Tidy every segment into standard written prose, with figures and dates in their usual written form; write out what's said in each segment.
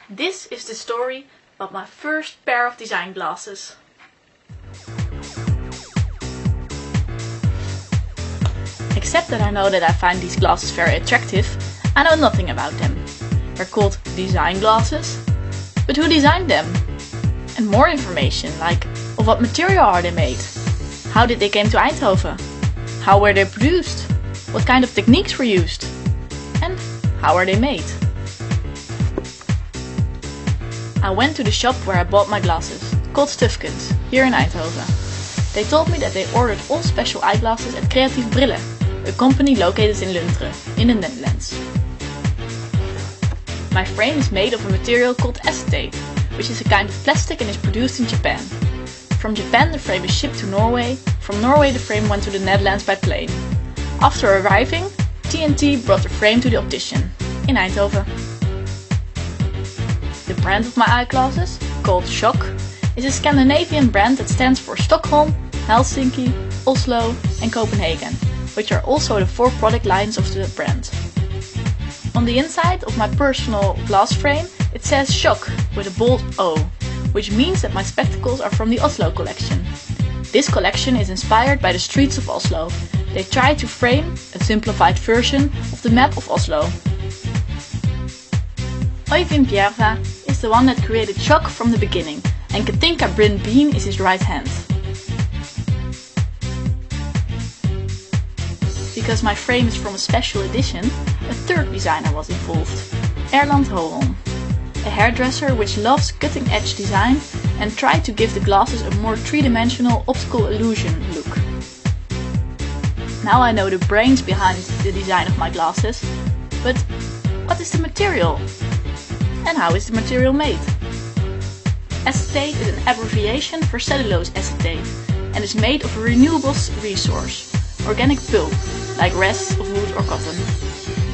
This is the story of my first pair of design glasses. Except that I know that I find these glasses very attractive, I know nothing about them. They're called design glasses, but who designed them? And more information, like of what material are they made? How did they came to Eindhoven? How were they produced? What kind of techniques were used? And how are they made? I went to the shop where I bought my glasses, called Stufkens, here in Eindhoven. They told me that they ordered all special eyeglasses at Creatief Brillen, a company located in Lunteren, in the Netherlands. My frame is made of a material called acetate, which is a kind of plastic and is produced in Japan. From Japan the frame is shipped to Norway, from Norway the frame went to the Netherlands by plane. After arriving, TNT brought the frame to the optician, in Eindhoven. The brand of my eyeglasses, called Shock, is a Scandinavian brand that stands for Stockholm, Helsinki, Oslo and Copenhagen, which are also the 4 product lines of the brand. On the inside of my personal glass frame it says Shock with a bold O, which means that my spectacles are from the Oslo collection. This collection is inspired by the streets of Oslo. They try to frame a simplified version of the map of Oslo. Oyvind Bjerva is the one that created Shock from the beginning, and Katinka Bryn Bean is his right hand. Because my frame is from a special edition, a third designer was involved, Erland Hoholm, a hairdresser which loves cutting-edge design and tried to give the glasses a more three-dimensional optical illusion look. Now I know the brains behind the design of my glasses, but what is the material? And how is the material made? Acetate is an abbreviation for cellulose acetate and is made of a renewable resource, organic pulp, like rests of wood or cotton.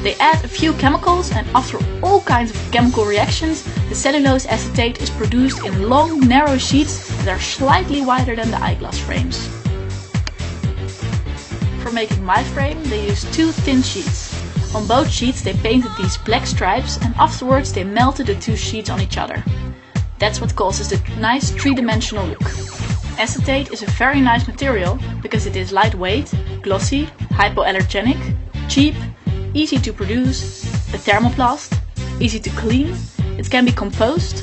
They add a few chemicals and after all kinds of chemical reactions, the cellulose acetate is produced in long, narrow sheets that are slightly wider than the eyeglass frames. For making my frame, they used 2 thin sheets. On both sheets they painted these black stripes and afterwards they melted the 2 sheets on each other. That's what causes the nice 3-dimensional look. Acetate is a very nice material because it is lightweight, glossy, hypoallergenic, cheap, easy to produce, a thermoplast, easy to clean, it can be composed,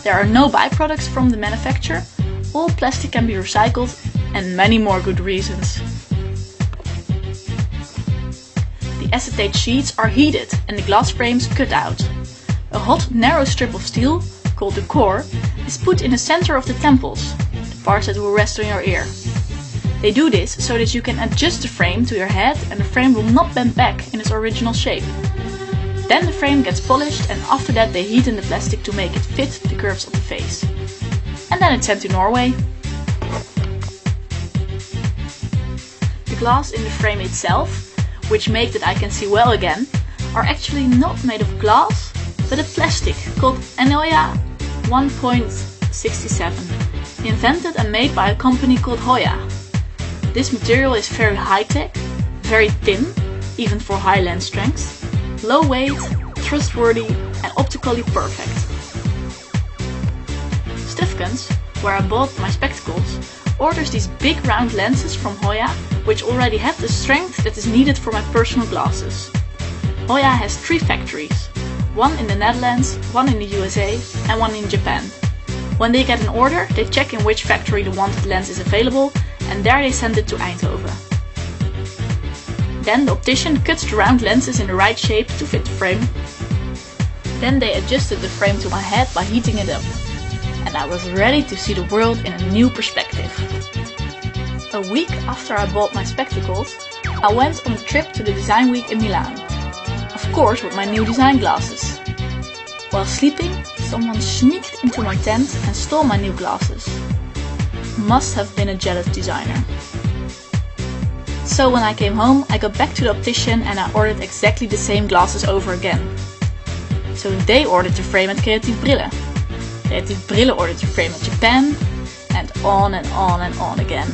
there are no byproducts from the manufacture, all plastic can be recycled and many more good reasons. The acetate sheets are heated and the glass frames cut out. A hot narrow strip of steel, called the core, is put in the center of the temples, the parts that will rest on your ear. They do this so that you can adjust the frame to your head and the frame will not bend back in its original shape. Then the frame gets polished and after that they heat in the plastic to make it fit the curves of the face. And then it's sent to Norway. The glass in the frame itself, which make that I can see well again, are actually not made of glass, but a plastic called Enoya 1.67, invented and made by a company called Hoya. This material is very high-tech, very thin, even for high lens strengths, low weight, trustworthy and optically perfect. Stufkens, where I bought my spectacles, orders these big round lenses from Hoya, which already have the strength that is needed for my personal glasses. Hoya has 3 factories, one in the Netherlands, one in the USA and one in Japan. When they get an order, they check in which factory the wanted lens is available and there they send it to Eindhoven. Then the optician cuts the round lenses in the right shape to fit the frame. Then they adjusted the frame to my head by heating it up. And I was ready to see the world in a new perspective. A week after I bought my spectacles, I went on a trip to the Design Week in Milan. Of course with my new design glasses. While sleeping, someone sneaked into my tent and stole my new glasses. Must have been a jealous designer. So when I came home, I got back to the optician and I ordered exactly the same glasses over again. So they ordered the frame at Creatief Brillen. Creatief Brillen ordered the frame at Japan, and on and on and on again.